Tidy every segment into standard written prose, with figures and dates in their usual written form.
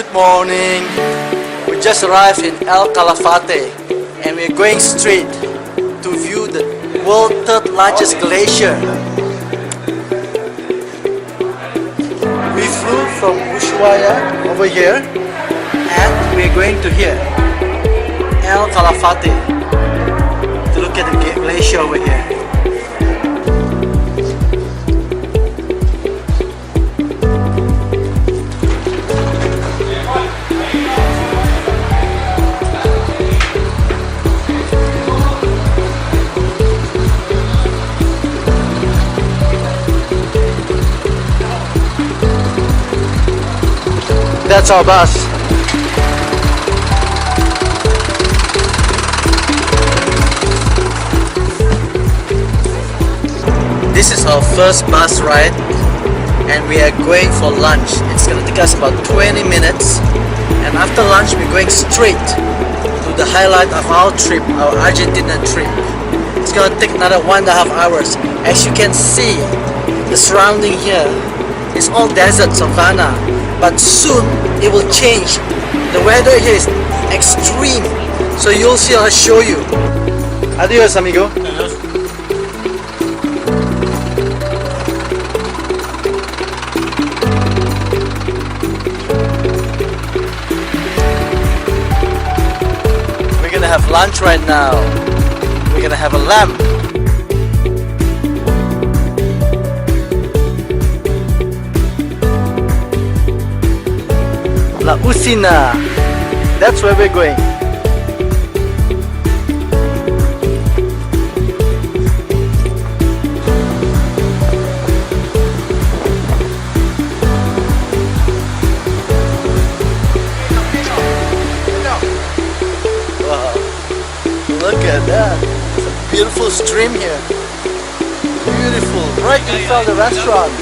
Good morning. We just arrived in El Calafate and we're going straight to view the world's third largest glacier. We flew from Ushuaia over here and we're going to here, El Calafate, to look at the glacier over here. That's our bus. This is our first bus ride and we are going for lunch. It's gonna take us about 20 minutes and after lunch we're going straight to the highlight of our trip, our Argentina trip. It's gonna take another 1.5 hours. As you can see, the surrounding here is all desert savanna. But soon it will change. The weather here is extreme, so you'll see. I'll show you. Adios, amigo. Adios. We're gonna have lunch right now. We're gonna have a lamb. La Usina. That's where we're going. Wow. Look at that. It's a beautiful stream here. Beautiful. Right in front of the restaurant.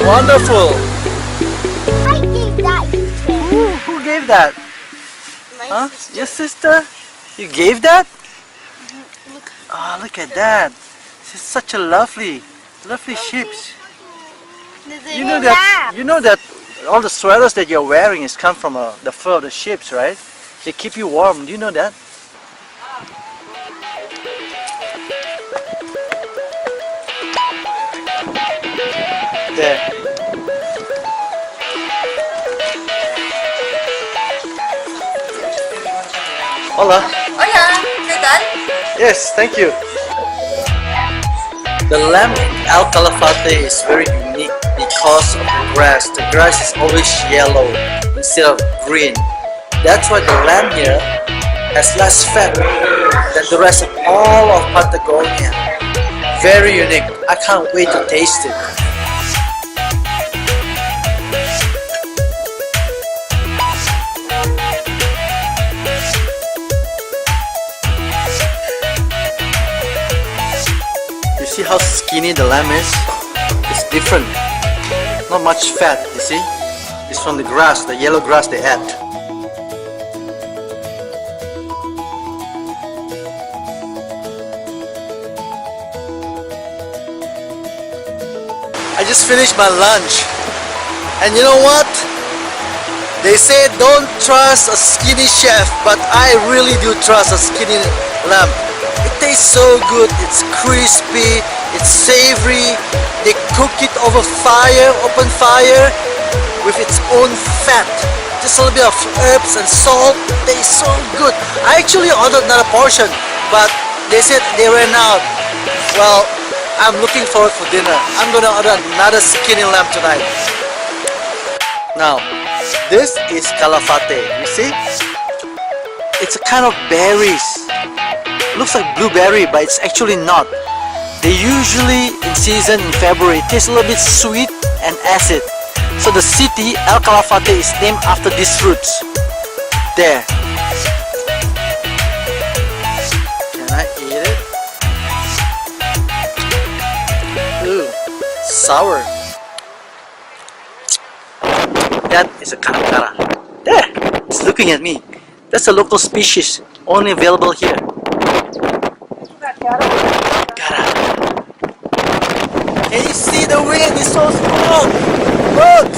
Wonderful. Who gave that? Huh? Sister. Your sister? You gave that? Look. Oh, look at that. It's such a lovely ships. You know that all the sweaters that you're wearing is come from the fur of the ships, right? They keep you warm. Do you know that? There. Hola. Hola, ¿qué tal? Yes, thank you. The lamb in El Calafate is very unique because of the grass. The grass is always yellow instead of green. That's why the lamb here has less fat than the rest of all of Patagonia. Very unique. I can't wait to taste it. See how skinny the lamb is? It's different. Not much fat, you see? It's from the grass, the yellow grass they add. I just finished my lunch. And you know what? They say don't trust a skinny chef, but I really do trust a skinny lamb. It tastes so good, it's crispy, it's savory. They cook it over fire, open fire, with its own fat. Just a little bit of herbs and salt. It tastes so good. I actually ordered another portion, but they said they ran out. Well, I'm looking forward for dinner. I'm gonna order another skinny lamb tonight. Now, this is Calafate, you see? It's a kind of berries. Looks like blueberry, but it's actually not. They usually in season in February. It tastes a little bit sweet and acid. So the city El Calafate is named after these fruits. There. Can I eat it? Ooh, sour. That is a caracara. There, it's looking at me. That's a local species, only available here. Can you see the wind is so strong? Look!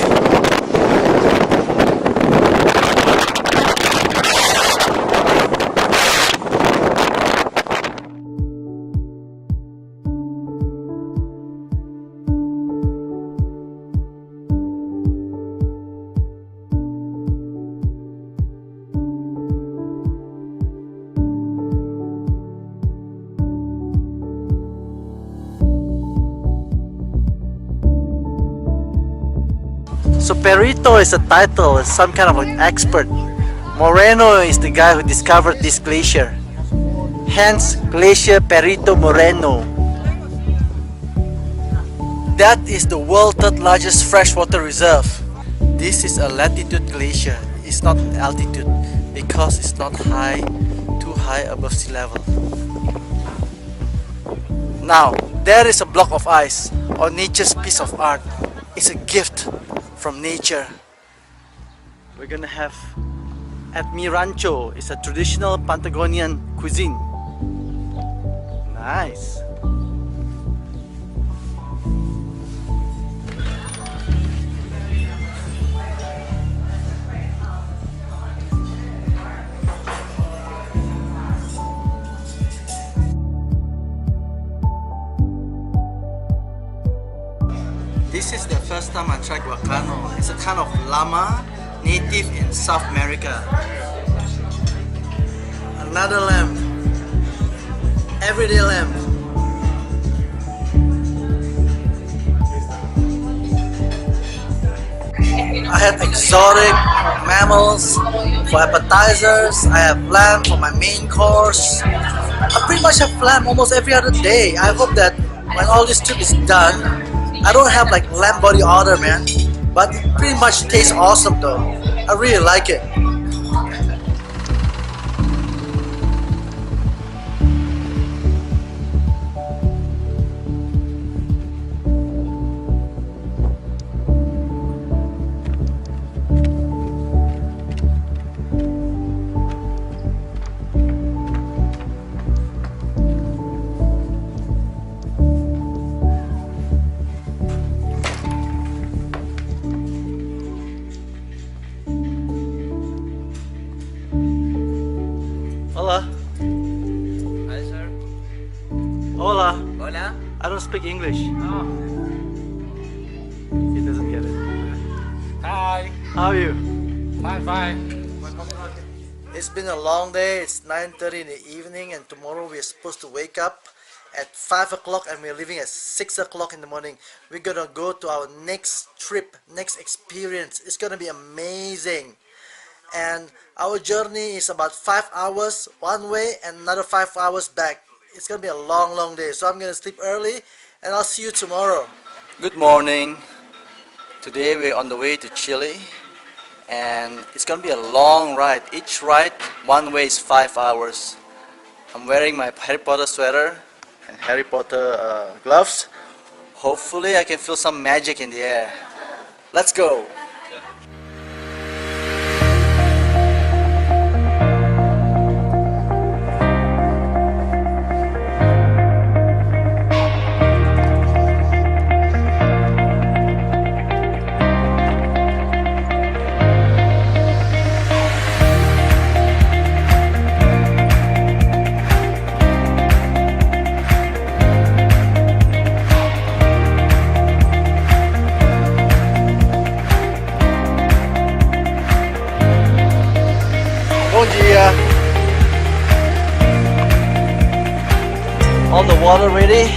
So Perito is a title, it's some kind of an expert. Moreno is the guy who discovered this glacier. Hence, Glacier Perito Moreno. That is the world's third largest freshwater reserve. This is a latitude glacier. It's not altitude because it's not high, too high above sea level. Now, there is a block of ice or nature's piece of art. It's a gift from nature. We're gonna have at Mi Rancho. It's a traditional Patagonian cuisine. Nice. This is the first time I tried guacano. It's a kind of llama native in South America. Another lamb. Everyday lamb. I had exotic mammals for appetizers. I have lamb for my main course. I pretty much have lamb almost every other day. I hope that when all this trip is done, I don't have like lamb body odor, man. But it pretty much tastes awesome though. I really like it. Hola. Hi, sir. Hola. Hola. I don't speak English. Oh. He doesn't get it. Hi. How are you? Fine, fine. It's been a long day. It's 9:30 in the evening and tomorrow we're supposed to wake up at 5 o'clock and we're leaving at 6 o'clock in the morning. We're gonna go to our next trip, next experience. It's gonna be amazing. And our journey is about 5 hours one way and another 5 hours back. It's gonna be a long day, so I'm gonna sleep early and I'll see you tomorrow. Good morning. Today we're on the way to Chile and it's gonna be a long ride. Each ride one way is 5 hours. I'm wearing my Harry Potter sweater and Harry Potter gloves. Hopefully I can feel some magic in the air. Let's go. Bom dia. All the water ready?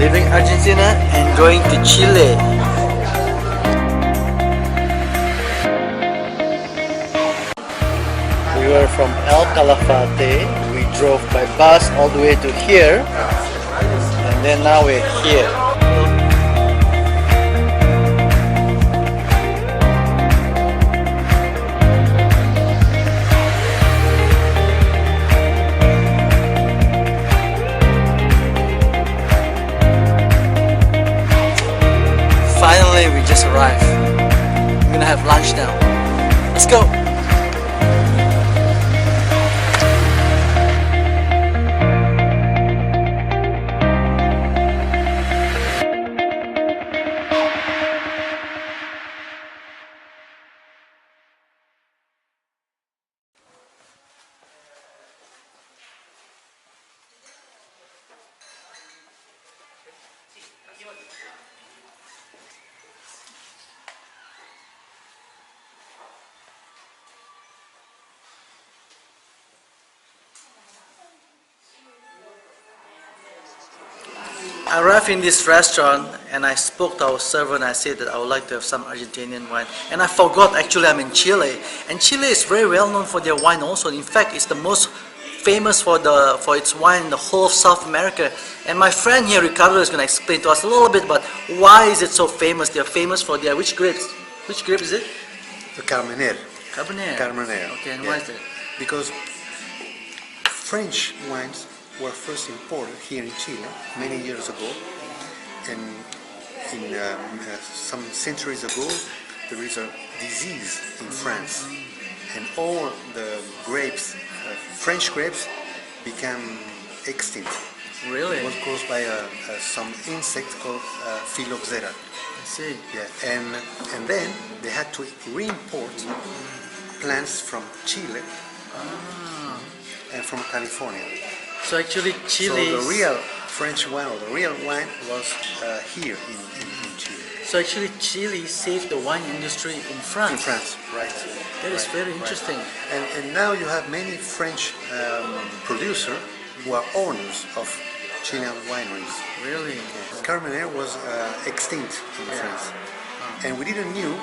Leaving Argentina and going to Chile. We were from El Calafate. We drove by bus all the way to here, and then now we're here. Finally, we just arrived. We're gonna have lunch now. Let's go. I arrived in this restaurant and I spoke to our server and I said that I would like to have some Argentinian wine. And I forgot actually I'm in Chile. And Chile is very well known for their wine also. In fact, it's the most famous for its wine in the whole of South America. And my friend here, Ricardo, is going to explain to us a little bit about why is it so famous. They're famous for their which grapes? Which grape is it? The Carmener. Cabernet. Carmener. Okay, and yeah. why is that? Because French wines were first imported here in Chile many years ago, and some centuries ago there is a disease in France, and all the grapes, French grapes, became extinct. Really? It was caused by some insect called Phylloxera. I see. Yeah, and then they had to re-import plants from Chile and from California. So actually Chile. So the real French wine, or the real wine, was here in Chile. So actually Chile saved the wine industry in France. In France, right. That is Right, very right. interesting. And now you have many French producers who are owners of Chilean wineries. Really? Carmener was extinct in France, and we didn't knew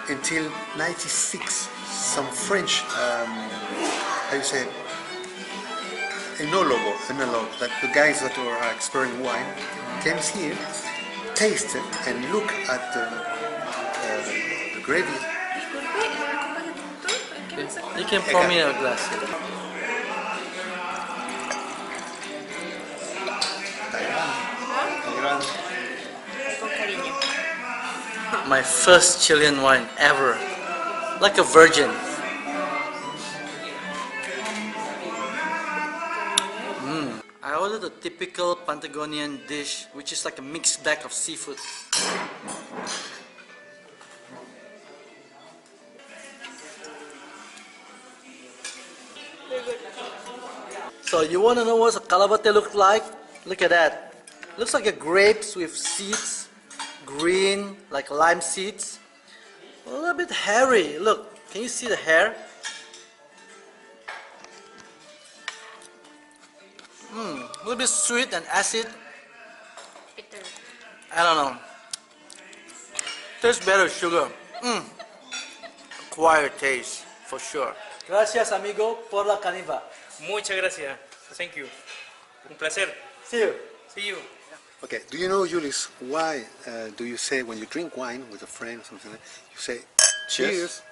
until '96. Some French, how you say, enologue, that the guys that were exploring wine, came here, tasted, and look at the gravy. You can pour me a glass. Con cariño. My first Chilean wine ever. Like a virgin. I ordered a typical Patagonian dish, which is like a mixed bag of seafood. So you want to know what a calabate looks like? Look at that. Looks like a grapes with seeds, green, like lime seeds. A little bit hairy. Look, can you see the hair? A little bit sweet and acid. Bitter. I don't know. Tastes better with sugar. Acquired taste, for sure. Gracias, amigo, por la caniva. Muchas gracias. Thank you. Un placer. See you. See you. Okay, do you know, Julius, why do you say when you drink wine with a friend or something like that, you say cheers?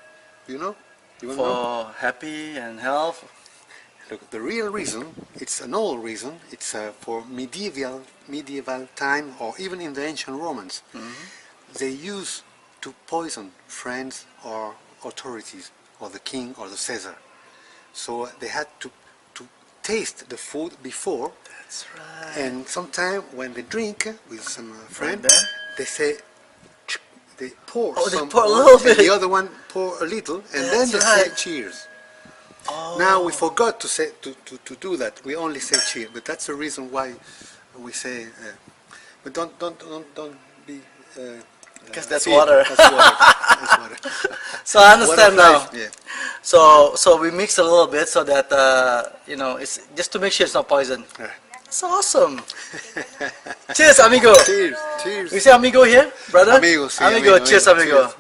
Do you know? You want to know? For happy and health. Look, the real reason, it's an old reason, it's for medieval time, or even in the ancient Romans. They used to poison friends or authorities, or the king or the Caesar. So they had to taste the food before. That's right. And sometimes when they drink with some friend, then? they say, they pour Oh, they some, pour a little and bit. the other one pour a little, and then That's they say right. cheers. Oh. Now we forgot to say to do that. We only say cheers, but that's the reason why we say. But don't be. Because that's fear. water. That's water. That's water. So I understand Water now. life, yeah. So we mix a little bit so that it's just to make sure it's not poison. Yeah. It's awesome. Cheers, amigo. Cheers. Cheers. We say amigo here, brother. Amigo, sí, amigo. Cheers, amigo.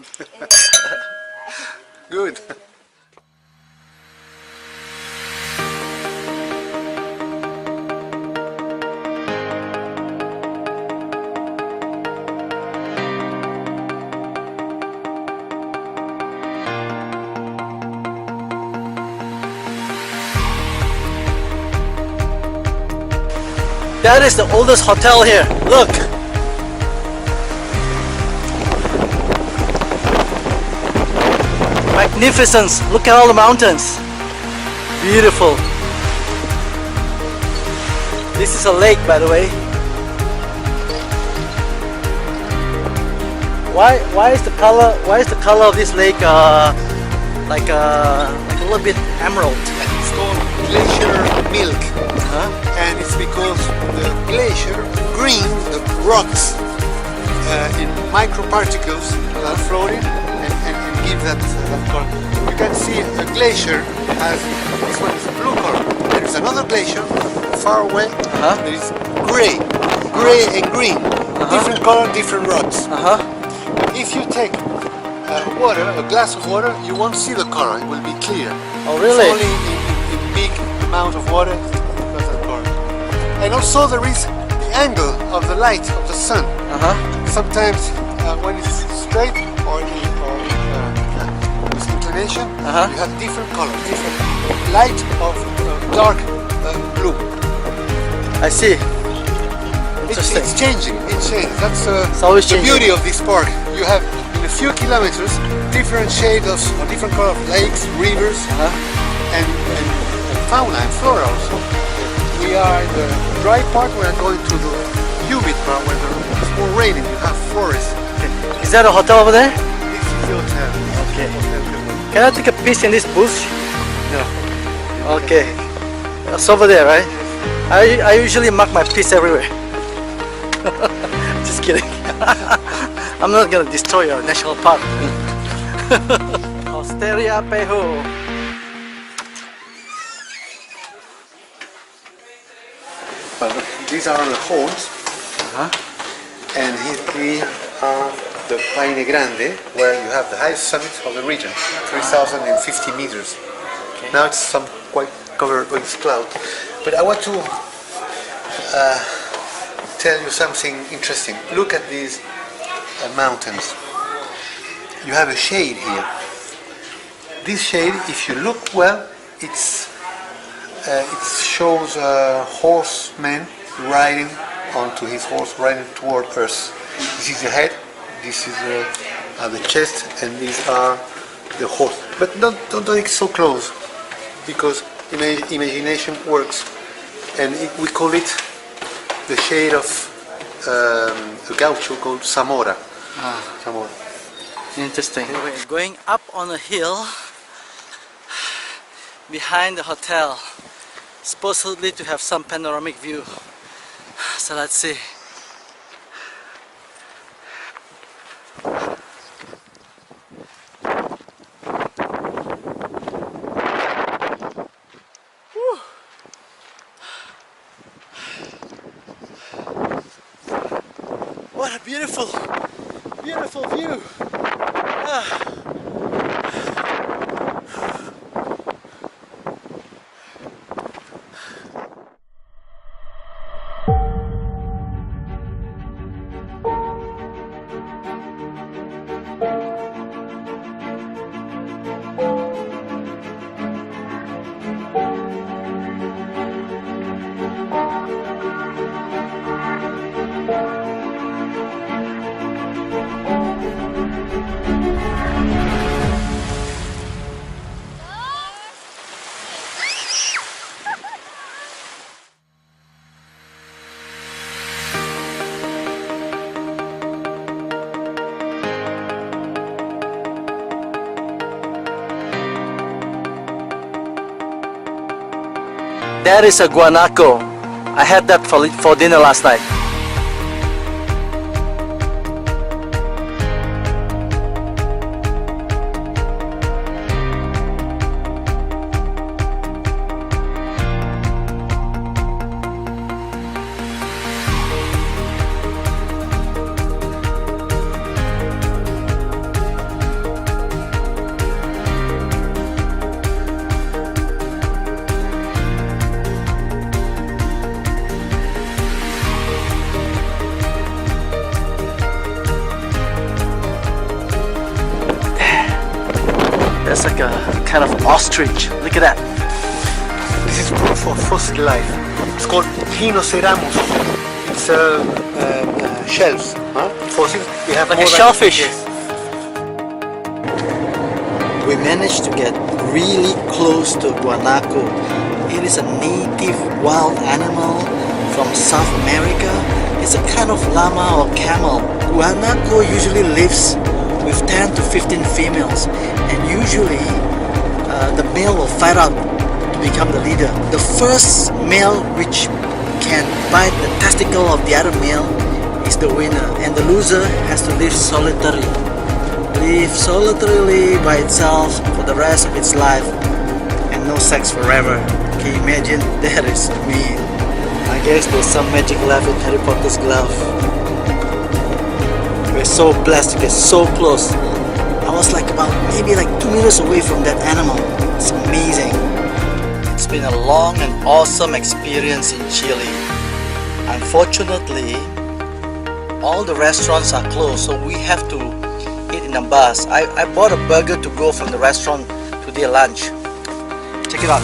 Good. That is the oldest hotel here. Look. Magnificence. Look at all the mountains. Beautiful. This is a lake, by the way. Why is the color of this lake like a little bit emerald? It's called glacier milk, and it's because the glacier greens the rocks in microparticles that are floating and give that color. You can see a glacier has, this one is blue color. There is another glacier far away that is gray. gray and green. Different color, different rods. If you take water, a glass of water, you won't see the color. It will be clear. Oh, really? It's only in big amount of water because of the color. And also there is the angle of the light of the sun. Sometimes when it's straight or with inclination, you have different colors, different light of dark blue. I see. Interesting. It's changing. It's changing. That's always the changing. beauty of this park. You have in a few kilometers different shades of or different color of lakes, rivers, and fauna and flora also. We are in the dry part. We are going to the humid part where it's more raining. You have forests. Is that a hotel over there? This is the hotel. Okay. Can I take a piece in this bush? No. Okay. It's over there, right? I usually mark my piece everywhere. Just kidding. I'm not gonna destroy your national park. Osteria Pejo. These are the horns. And here are the Paine Grande, where you have the highest summit of the region, 3,050 meters. Now it's some quite covered with cloud. But I want to tell you something interesting. Look at these mountains. You have a shade here. This shade, if you look well, it shows a horseman riding onto his horse, riding toward Earth. This is the head, this is the chest, and these are the horse. But don't take so close, because imagination works, and we call it the shade of a gaucho called Zamora. Zamora. Interesting. We're going up on a hill behind the hotel, supposedly to have some panoramic view. So let's see. Whew. What a beautiful view. That is a guanaco. I had that for dinner last night. That's like a kind of ostrich. Look at that. This is proof of fossil life. It's called Hinoceramus. It's shells, fossils. We have Like more a than- shellfish. Yes. We managed to get really close to guanaco. It is a native wild animal from South America. It's a kind of llama or camel. Guanaco usually lives with 10 to 15 females, and usually the male will fight out to become the leader. The first male which can bite the testicle of the other male is the winner, and the loser has to live solitarily. Live solitarily by itself for the rest of its life, and no sex forever. Can you imagine? That is mean. I Yes, there's some magic glove in Harry Potter's glove. We're so blessed to get so close. I was like about maybe like 2 meters away from that animal. It's amazing. It's been a long and awesome experience in Chile. Unfortunately, all the restaurants are closed, so we have to eat in a bus. I bought a burger to go from the restaurant to their lunch. Check it out.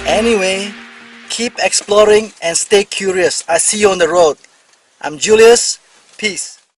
Anyway, keep exploring and stay curious. I see you on the road. I'm Julius. Peace.